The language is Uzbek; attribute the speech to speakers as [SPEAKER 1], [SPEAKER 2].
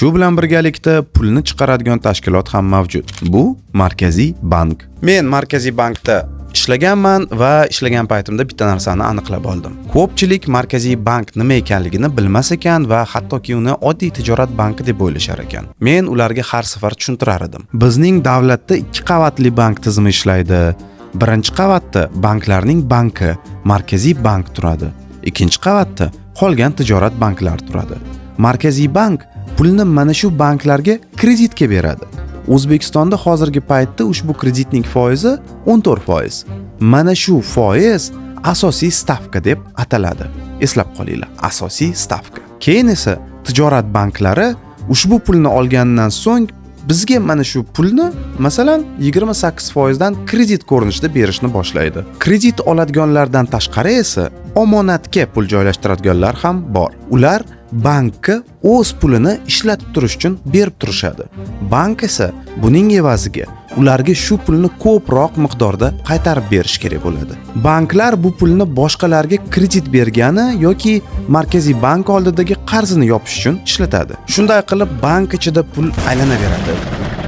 [SPEAKER 1] Shu bilan birgalikda pulni chiqaradigan tashkilot ham mavjud. Bu Markaziy bank. Men Markaziy bankda ishlaganman va ishlagan paytimda bitta narsani aniqlab oldim. Ko'pchilik Markaziy bank nima ekanligini bilmas ekan va hattoki uni oddiy tijorat banki deb o'ylashar ekan. Men ularga har safar tushuntirar edim. Bizning davlatda 2 qavatli bank tizimi ishlaydi. Birinchi qavatda banklarning banki, Markaziy bank turadi. Ikkinchi qavatda qolgan tijorat banklari turadi. Markaziy bank pulni mana shu banklarga kreditga beradi. O'zbekistonda hozirgi paytda ushbu kreditning foizi 14%. Mana shu foiz asosiy stavka deb ataladi. Eslab qolinglar, asosiy stavka. Keyin esa tijorat banklari ushbu pulni olgandan so'ng bizga mana shu pulni masalan 28% dan kredit ko'rinishida berishni boshlaydi. Kredit oladiganlardan tashqari esa omonatga pul joylashtiradiganlar ham bor. Ular bankka o'z pulini ishlatib turish uchun berib turishadi. Bank esa buning evaziga ularga shu pulni ko'proq miqdorda qaytarib berish kerak bo'ladi. Banklar bu pulni boshqalarga kredit bergani yoki Markaziy bank oldidagi qarzini yopish uchun ishlatadi. Shunday qilib bank ichida pul aylanaveradi.